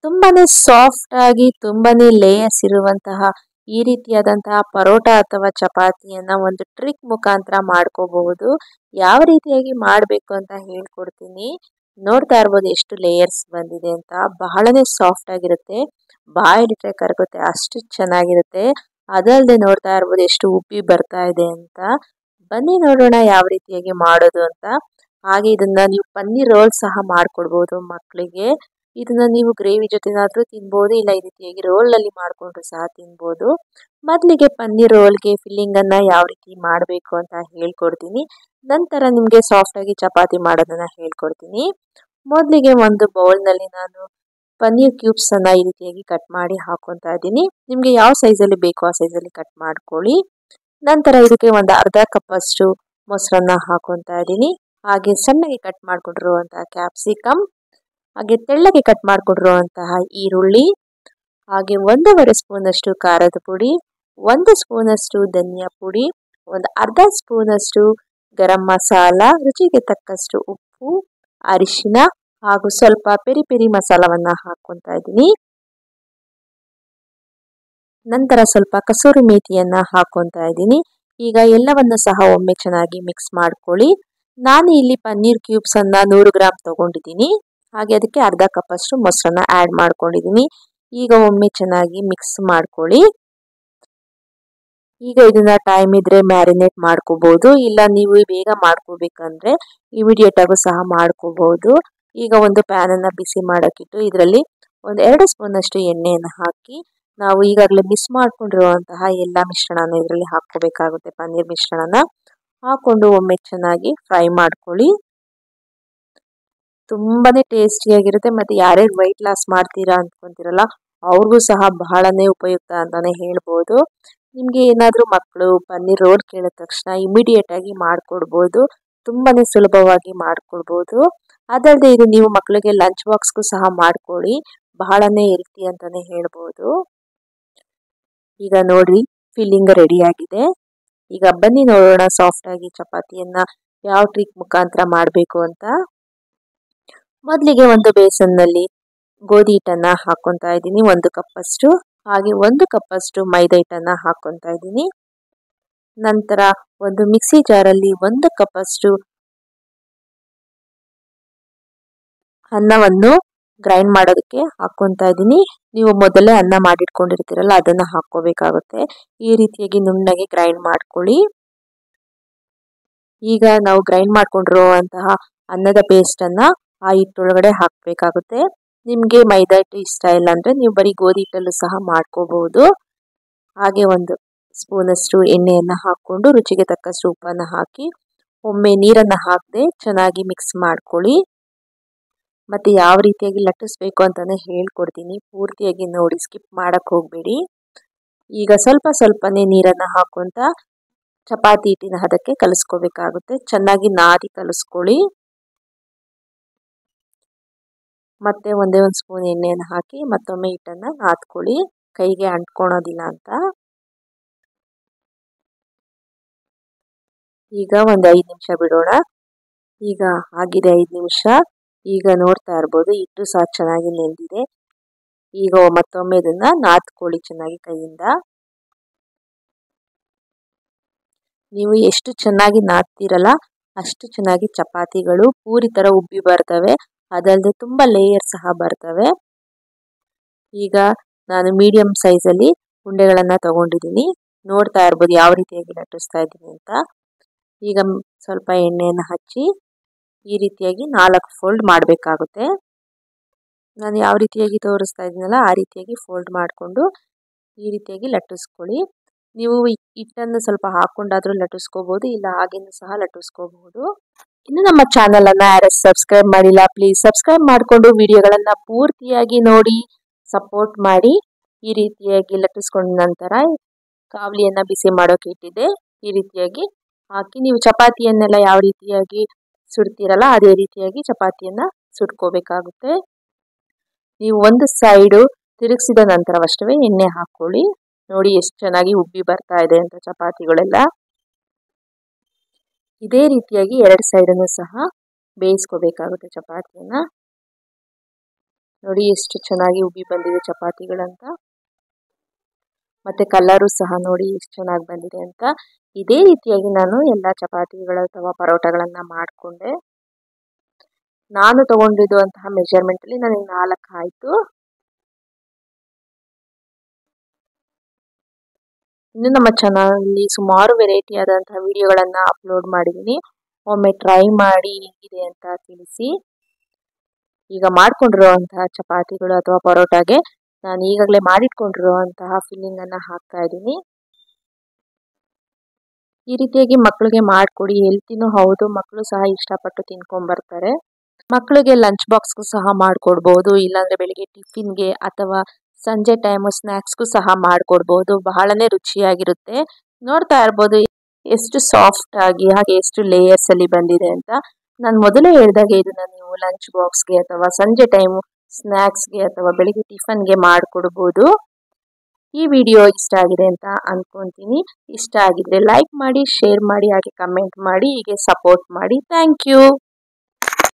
ತುಂಬಾನೇ ಸಾಫ್ಟ್ ಆಗಿ ತುಂಬಾನೇ ಲೇಯರ್ಸ್ ಇರುವಂತಹ ಈ ರೀತಿಯಾದಂತಹ ಪರೋಟ ಅಥವಾ ಚಪಾತಿಯನ್ನ ಒಂದು ಟ್ರಿಕ್ ಮುಖಾಂತರ ಮಾಡ್ಕೋಬಹುದು. ಯಾವ ರೀತಿಯಾಗಿ ಮಾಡಬೇಕು ಅಂತ ಹೇಳ್ಕೊಡ್ತೀನಿ. ನೋಡ್ತಾ ಇರ್ಬೋದು ಎಷ್ಟು ಲೇಯರ್ಸ್ ಬಂದಿದೆ ಅಂತ. ಬಹಳನೇ ಸಾಫ್ಟ್ ಆಗಿರುತ್ತೆ, ಬಾಯಲ್ಲಿಟ್ರೆ ಕರಗುತ್ತೆ ಅಷ್ಟು ಚೆನ್ನಾಗಿರುತ್ತೆ. ಅದಲ್ಲದೆ ನೋಡ್ತಾ ಇರ್ಬೋದು ಎಷ್ಟು ಉಬ್ಬಿ ಬರ್ತಾ ಇದೆ ಅಂತ. ಬನ್ನಿ ನೋಡೋಣ ಯಾವ ರೀತಿಯಾಗಿ ಮಾಡೋದು ಅಂತ. ಹಾಗೆ ಇದನ್ನ ನೀವು ಪನ್ನೀರ್ ರೋಲ್ ಸಹ ಮಾಡ್ಕೊಡ್ಬೋದು ಮಕ್ಕಳಿಗೆ. ಇದನ್ನ ನೀವು ಗ್ರೇವಿ ಜೊತೆನಾದ್ರೂ ತಿನ್ಬೋದು, ಇಲ್ಲ ಈ ರೀತಿಯಾಗಿ ರೋಲ್ ಅಲ್ಲಿ ಮಾಡ್ಕೊಂಡ್ರು ಸಹ ತಿನ್ಬೋದು. ಮೊದಲಿಗೆ ಪನ್ನೀರ್ ರೋಲ್ಗೆ ಫಿಲ್ಲಿಂಗ್ ಅನ್ನ ಯಾವ ರೀತಿ ಮಾಡಬೇಕು ಅಂತ ಹೇಳ್ಕೊಡ್ತೀನಿ. ನಂತರ ನಿಮ್ಗೆ ಸಾಫ್ಟ್ ಆಗಿ ಚಪಾತಿ ಮಾಡೋದನ್ನ ಹೇಳ್ಕೊಡ್ತೀನಿ. ಮೊದಲಿಗೆ ಒಂದು ಬೌಲ್ ನಲ್ಲಿ ನಾನು ಪನ್ನೀರ್ ಕ್ಯೂಬ್ಸ್ ಅನ್ನ ಈ ರೀತಿಯಾಗಿ ಕಟ್ ಮಾಡಿ ಹಾಕೊಂತಾ ಇದ್ದೀನಿ. ನಿಮ್ಗೆ ಯಾವ ಸೈಜ್ ಅಲ್ಲಿ ಬೇಕೋ ಆ ಸೈಜ್ ಅಲ್ಲಿ ಕಟ್ ಮಾಡ್ಕೊಳ್ಳಿ. ನಂತರ ಇದಕ್ಕೆ ಒಂದು ಅರ್ಧ ಕಪ್ ಅಷ್ಟು ಮೊಸರನ್ನ ಹಾಕೊಂತಾ ಇದ್ದೀನಿ. ಹಾಗೆ ಸಣ್ಣಗೆ ಕಟ್ ಮಾಡ್ಕೊಂಡಿರುವಂತಹ ಕ್ಯಾಪ್ಸಿಕಮ್, ಹಾಗೆ ತೆಳ್ಳಗೆ ಕಟ್ ಮಾಡ್ಕೊಂಡಿರುವಂತಹ ಈರುಳ್ಳಿ, ಹಾಗೆ 1.5 ಸ್ಪೂನ್ ಅಷ್ಟು ಖಾರದ ಪುಡಿ, 1 ಸ್ಪೂನ್ ಅಷ್ಟು ಧನಿಯಾ ಪುಡಿ, ಒಂದು ಅರ್ಧ ಸ್ಪೂನ್ ಅಷ್ಟು ಗರಂ ಮಸಾಲ, ರುಚಿಗೆ ತಕ್ಕಷ್ಟು ಉಪ್ಪು, ಅರಿಶಿನ ಹಾಗೂ ಸ್ವಲ್ಪ ಪೆರಿ ಪೆರಿ ಮಸಾಲವನ್ನ ಹಾಕೊಂತಾ ಇದ್ದೀನಿ. ನಂತರ ಸ್ವಲ್ಪ ಕಸೂರಿ ಮೇಥಿಯನ್ನ ಹಾಕೊಂತಾ ಇದ್ದೀನಿ. ಈಗ ಎಲ್ಲವನ್ನ ಸಹ ಒಮ್ಮೆ ಚೆನ್ನಾಗಿ ಮಿಕ್ಸ್ ಮಾಡ್ಕೊಳ್ಳಿ. ನಾನು ಇಲ್ಲಿ ಪನ್ನೀರ್ ಕ್ಯೂಬ್ಸ್ ಅನ್ನ 100 ಗ್ರಾಮ್ ತಗೊಂಡಿದ್ದೀನಿ. ಹಾಗೆ ಅದಕ್ಕೆ ಅರ್ಧ ಕಪ್ ಅಷ್ಟು ಮೊಸರನ್ನ ಆಡ್ ಮಾಡ್ಕೊಂಡಿದ್ದೀನಿ. ಈಗ ಒಮ್ಮೆ ಚೆನ್ನಾಗಿ ಮಿಕ್ಸ್ ಮಾಡ್ಕೊಳ್ಳಿ. ಈಗ ಇದನ್ನ ಟೈಮ್ ಇದ್ರೆ ಮ್ಯಾರಿನೇಟ್ ಮಾಡ್ಕೋಬಹುದು, ಇಲ್ಲ ನೀವು ಬೇಗ ಮಾಡ್ಕೋಬೇಕಂದ್ರೆ ಇಮಿಡಿಯೇಟ್ ಆಗು ಸಹ ಮಾಡ್ಕೋಬಹುದು. ಈಗ ಒಂದು ಪ್ಯಾನ್ ಅನ್ನ ಬಿಸಿ ಮಾಡಕ್ಕಿಟ್ಟು ಇದರಲ್ಲಿ ಒಂದು 2 ಸ್ಪೂನ್ ಅಷ್ಟು ಎಣ್ಣೆಯನ್ನು ಹಾಕಿ ನಾವು ಈಗಾಗಲೇ ಮಿಕ್ಸ್ ಮಾಡ್ಕೊಂಡಿರುವಂತಹ ಎಲ್ಲ ಮಿಶ್ರಣನ ಇದರಲ್ಲಿ ಹಾಕೋಬೇಕಾಗುತ್ತೆ. ಪನ್ನೀರ್ ಮಿಶ್ರಣನ ಹಾಕೊಂಡು ಒಮ್ಮೆ ಚೆನ್ನಾಗಿ ಫ್ರೈ ಮಾಡ್ಕೊಳ್ಳಿ. ತುಂಬಾನೇ ಟೇಸ್ಟಿಯಾಗಿರುತ್ತೆ. ಮತ್ತೆ ಯಾರ್ಯಾರು ವೆಯ್ಟ್ ಲಾಸ್ ಮಾಡ್ತೀರಾ ಅಂದ್ಕೊಂತೀರಲ್ಲ ಅವ್ರಿಗೂ ಸಹ ಬಹಳನೇ ಉಪಯುಕ್ತ ಅಂತಾನೆ ಹೇಳ್ಬೋದು. ನಿಮ್ಗೆ ಏನಾದರೂ ಮಕ್ಕಳು ಪನ್ನೀರ್ ರೋಲ್ ಕೇಳಿದ ತಕ್ಷಣ ಇಮಿಡಿಯೇಟ್ ಆಗಿ ಮಾಡ್ಕೊಡ್ಬೋದು. ತುಂಬಾನೇ ಸುಲಭವಾಗಿ ಮಾಡ್ಕೊಡ್ಬೋದು. ಅದಲ್ಲದೆ ಇದು ನೀವು ಮಕ್ಕಳಿಗೆ ಲಂಚ್ ಬಾಕ್ಸ್ಗೂ ಸಹ ಮಾಡ್ಕೊಳ್ಳಿ, ಬಹಳನೇ ಹೆಲ್ತಿ ಅಂತಾನೆ ಹೇಳ್ಬೋದು. ಈಗ ನೋಡ್ರಿ ಫಿಲ್ಲಿಂಗ್ ರೆಡಿ ಆಗಿದೆ. ಈಗ ಬನ್ನಿ ನೋಡೋಣ ಸಾಫ್ಟ್ ಆಗಿ ಚಪಾತಿಯನ್ನ ಯಾವ ಟ್ರಿಕ್ ಮುಖಾಂತರ ಮಾಡಬೇಕು ಅಂತ. ಮೊದಲಿಗೆ ಒಂದು ಬೇಸನ್ನಲ್ಲಿ ಗೋಧಿ ಹಿಟ್ಟನ್ನ ಹಾಕೊಂತಾ ಇದ್ದೀನಿ 1 ಕಪ್ ಅಷ್ಟು, ಹಾಗೆ 1 ಕಪ್ ಅಷ್ಟು ಮೈದಾ ಹಿಟ್ಟನ್ನ ಹಾಕೊಂತಾ ಇದ್ದೀನಿ. ನಂತರ ಒಂದು ಮಿಕ್ಸಿ ಜಾರಲ್ಲಿ 1 ಕಪ್ ಅಷ್ಟು ಅನ್ನವನ್ನು ಗ್ರೈಂಡ್ ಮಾಡೋದಕ್ಕೆ ಹಾಕೊಂತಾ ಇದ್ದೀನಿ. ನೀವು ಮೊದಲೇ ಅನ್ನ ಮಾಡಿಟ್ಕೊಂಡಿರ್ತೀರಲ್ಲ ಅದನ್ನ ಹಾಕೋಬೇಕಾಗುತ್ತೆ. ಈ ರೀತಿಯಾಗಿ ನುಣ್ಣಗೆ ಗ್ರೈಂಡ್ ಮಾಡ್ಕೊಳ್ಳಿ. ಈಗ ನಾವು ಗ್ರೈಂಡ್ ಮಾಡ್ಕೊಂಡಿರುವಂತಹ ಅನ್ನದ ಪೇಸ್ಟ್ ಅನ್ನ ಆ ಹಿಟ್ಟೊಳಗಡೆ ಹಾಕಬೇಕಾಗುತ್ತೆ. ನಿಮ್ಗೆ ಮೈದಾ ಹಿಟ್ಟು ಇಷ್ಟ ಇಲ್ಲ ಅಂದ್ರೆ ನೀವು ಬರೀ ಗೋಧಿ ಹಿಟ್ಟಲ್ಲೂ ಸಹ ಮಾಡ್ಕೋಬಹುದು. ಹಾಗೆ 1 ಸ್ಪೂನ್ ಅಷ್ಟು ಎಣ್ಣೆಯನ್ನ ಹಾಕೊಂಡು ರುಚಿಗೆ ತಕ್ಕಷ್ಟು ಉಪ್ಪನ್ನ ಹಾಕಿ ಒಮ್ಮೆ ನೀರನ್ನ ಹಾಕದೆ ಚೆನ್ನಾಗಿ ಮಿಕ್ಸ್ ಮಾಡ್ಕೊಳ್ಳಿ. ಮತ್ತೆ ಯಾವ ರೀತಿಯಾಗಿ ಲಟ್ಟಿಸ್ಬೇಕು ಅಂತಾನೆ ಹೇಳ್ಕೊಡ್ತೀನಿ, ಪೂರ್ತಿಯಾಗಿ ನೋಡಿ, ಸ್ಕಿಪ್ ಮಾಡಕ್ ಹೋಗ್ಬೇಡಿ. ಈಗ ಸ್ವಲ್ಪ ಸ್ವಲ್ಪನೇ ನೀರನ್ನ ಹಾಕೊಂತ ಚಪಾತಿ ಹಿಟ್ಟಿನ ಹದಕ್ಕೆ ಕಲಿಸ್ಕೋಬೇಕಾಗುತ್ತೆ. ಚೆನ್ನಾಗಿ ನಾದಿ ಕಲಿಸ್ಕೊಳ್ಳಿ. ಮತ್ತೆ ಒಂದೇ 1 ಸ್ಪೂನ್ ಎಣ್ಣೆಯನ್ನು ಹಾಕಿ ಮತ್ತೊಮ್ಮೆ ಹಿಟ್ಟನ್ನ ನಾದ್ಕೊಳ್ಳಿ, ಕೈಗೆ ಅಂಟ್ಕೊಳೋದಿಲ್ಲ ಅಂತ. ಈಗ ಒಂದು 5 ನಿಮಿಷ ಬಿಡೋಣ. ಈಗ ಆಗಿದೆ 5 ನಿಮಿಷ. ಈಗ ನೋಡ್ತಾ ಇರ್ಬೋದು ಹಿಟ್ಟು ಸಹ ಚೆನ್ನಾಗಿ ನೆಂದಿದೆ. ಈಗ ಮತ್ತೊಮ್ಮೆ ಇದನ್ನ ನಾದ್ಕೊಳ್ಳಿ ಚೆನ್ನಾಗಿ ಕೈಯಿಂದ. ನೀವು ಎಷ್ಟು ಚೆನ್ನಾಗಿ ನಾದ್ತೀರಲ್ಲ ಅಷ್ಟು ಚೆನ್ನಾಗಿ ಚಪಾತಿಗಳು ಪೂರಿ ತರ ಉಬ್ಬಿ ಬರ್ತವೆ. ಅದಲ್ಲದೆ ತುಂಬಾ ಲೇಯರ್ ಸಹ ಬರ್ತವೆ. ಈಗ ನಾನು ಮೀಡಿಯಂ ಸೈಜ್ ಅಲ್ಲಿ ಉಂಡೆಗಳನ್ನ ತಗೊಂಡಿದ್ದೀನಿ. ನೋಡ್ತಾ ಇರ್ಬೋದು ಯಾವ ರೀತಿಯಾಗಿ ಲಟ್ಟಿಸ್ತಾ ಇದ್ದೀನಿ ಅಂತ. ಈಗ ಸ್ವಲ್ಪ ಎಣ್ಣೆಯನ್ನು ಹಚ್ಚಿ ಈ ರೀತಿಯಾಗಿ 4 ಫೋಲ್ಡ್ ಮಾಡಬೇಕಾಗುತ್ತೆ. ನಾನು ಯಾವ ರೀತಿಯಾಗಿ ತೋರಿಸ್ತಾ ಇದ್ದೀನಲ್ಲ ಆ ರೀತಿಯಾಗಿ ಫೋಲ್ಡ್ ಮಾಡಿಕೊಂಡು ಈ ರೀತಿಯಾಗಿ ಲಟ್ಟಿಸ್ಕೊಳ್ಳಿ. ನೀವು ಹಿಟ್ಟನ್ನು ಸ್ವಲ್ಪ ಹಾಕೊಂಡಾದ್ರೂ ಲಟ್ಟಿಸ್ಕೋಬಹುದು, ಇಲ್ಲ ಹಾಗೇನೂ ಸಹ ಲಟ್ಟಿಸ್ಕೋಬಹುದು. ಇನ್ನು ನಮ್ಮ ಚಾನಲ್ ಅನ್ನ ಯಾರು ಸಬ್ಸ್ಕ್ರೈಬ್ ಮಾಡಿಲ್ಲ ಪ್ಲೀಸ್ ಸಬ್ಸ್ಕ್ರೈಬ್ ಮಾಡಿಕೊಂಡು ವಿಡಿಯೋಗಳನ್ನ ಪೂರ್ತಿಯಾಗಿ ನೋಡಿ ಸಪೋರ್ಟ್ ಮಾಡಿ. ಈ ರೀತಿಯಾಗಿ ಲಟ್ಟಿಸ್ಕೊಂಡ ನಂತರ ಕಾವಲಿಯನ್ನ ಬಿಸಿ ಮಾಡೋಕೆ ಇಟ್ಟಿದೆ. ಈ ರೀತಿಯಾಗಿ ಹಾಕಿ ನೀವು ಚಪಾತಿಯನ್ನೆಲ್ಲ ಯಾವ ರೀತಿಯಾಗಿ ಸುಡ್ತೀರಲ್ಲ ಅದೇ ರೀತಿಯಾಗಿ ಚಪಾತಿಯನ್ನ ಸುಟ್ಕೋಬೇಕಾಗುತ್ತೆ. ನೀವು ಒಂದು ಸೈಡು ತಿರುಗಿಸಿದ ನಂತರವಷ್ಟೇ ಎಣ್ಣೆ ಹಾಕೊಳ್ಳಿ. ನೋಡಿ ಎಷ್ಟು ಚೆನ್ನಾಗಿ ಉಬ್ಬಿ ಬರ್ತಾ ಇದೆ ಅಂತ ಚಪಾತಿಗಳೆಲ್ಲ. ಇದೇ ರೀತಿಯಾಗಿ 2 ಸೈಡನ್ನು ಸಹ ಬೇಯಿಸ್ಕೋಬೇಕಾಗುತ್ತೆ ಚಪಾತಿಯನ್ನ. ನೋಡಿ ಎಷ್ಟು ಚೆನ್ನಾಗಿ ಉಬ್ಬಿ ಬಂದಿದೆ ಚಪಾತಿಗಳಂತ. ಮತ್ತೆ ಕಲರು ಸಹ ನೋಡಿ ಎಷ್ಟು ಚೆನ್ನಾಗಿ ಬಂದಿದೆ ಅಂತ. ಇದೇ ರೀತಿಯಾಗಿ ನಾನು ಎಲ್ಲ ಚಪಾತಿಗಳು ಅಥವಾ ಪರೋಟಗಳನ್ನ ಮಾಡಿಕೊಂಡೆ. ನಾನು ತಗೊಂಡಿರುವಂತಹ ಮೆಜರ್ಮೆಂಟ್ ಅಲ್ಲಿ ನನಗೆ 4 ಆಯ್ತು. ಇನ್ನು ನಮ್ಮ ಚಾನಲಲ್ಲಿ ಸುಮಾರು ವೆರೈಟಿ ಆದಂತಹ ವಿಡಿಯೋಗಳನ್ನ ಅಪ್ಲೋಡ್ ಮಾಡಿದ್ದೀನಿ. ಒಮ್ಮೆ ಟ್ರೈ ಮಾಡಿ ಹೇಗಿದೆ ಅಂತ ತಿಳಿಸಿ. ಈಗ ಮಾಡ್ಕೊಂಡಿರುವಂತಹ ಚಪಾತಿಗಳು ಅಥವಾ ಪರೋಟಾಗೆ ನಾನು ಈಗಾಗಲೇ ಮಾಡಿಟ್ಕೊಂಡಿರುವಂತಹ ಫಿಲ್ಲಿಂಗ್ ಅನ್ನ ಹಾಕ್ತಾ ಇದ್ದೀನಿ. ಈ ರೀತಿಯಾಗಿ ಮಕ್ಕಳಿಗೆ ಮಾಡಿಕೊಡಿ, ಹೆಲ್ತಿನೂ ಹೌದು, ಮಕ್ಕಳು ಸಹ ಇಷ್ಟಪಟ್ಟು ತಿನ್ಕೊಂಡ್ ಬರ್ತಾರೆ. ಮಕ್ಕಳಿಗೆ ಲಂಚ್ ಬಾಕ್ಸ್ಗೂ ಸಹ ಮಾಡಿಕೊಡ್ಬೋದು, ಇಲ್ಲಾಂದ್ರೆ ಬೆಳಿಗ್ಗೆ ಟಿಫಿನ್ಗೆ ಅಥವಾ ಸಂಜೆ ಟೈಮು ಸ್ನ್ಯಾಕ್ಸ್ಗೂ ಸಹ ಮಾಡಿಕೊಡ್ಬೋದು. ಬಹಳನೇ ರುಚಿಯಾಗಿರುತ್ತೆ. ನೋಡ್ತಾ ಇರ್ಬೋದು ಎಷ್ಟು ಸಾಫ್ಟ್ ಆಗಿ ಹಾಗೆ ಎಷ್ಟು ಲೇಯರ್ಸ್ ಅಲ್ಲಿ ಬಂದಿದೆ ಅಂತ. ನಾನು ಮೊದಲೇ ಹೇಳಿದಾಗೆ ಇದನ್ನ ನೀವು ಲಂಚ್ ಬಾಕ್ಸ್ಗೆ ಅಥವಾ ಸಂಜೆ ಟೈಮು ಸ್ನ್ಯಾಕ್ಸ್ಗೆ ಅಥವಾ ಬೆಳಿಗ್ಗೆ ಟಿಫನ್ಗೆ ಮಾಡಿಕೊಡ್ಬೋದು. ಈ ವಿಡಿಯೋ ಇಷ್ಟ ಆಗಿದೆ ಅಂತ ಅನ್ಕೊಂತೀನಿ. ಇಷ್ಟ ಆಗಿದ್ರೆ ಲೈಕ್ ಮಾಡಿ, ಶೇರ್ ಮಾಡಿ, ಹಾಗೆ ಕಮೆಂಟ್ ಮಾಡಿ, ಹೀಗೆ ಸಪೋರ್ಟ್ ಮಾಡಿ. Thank you.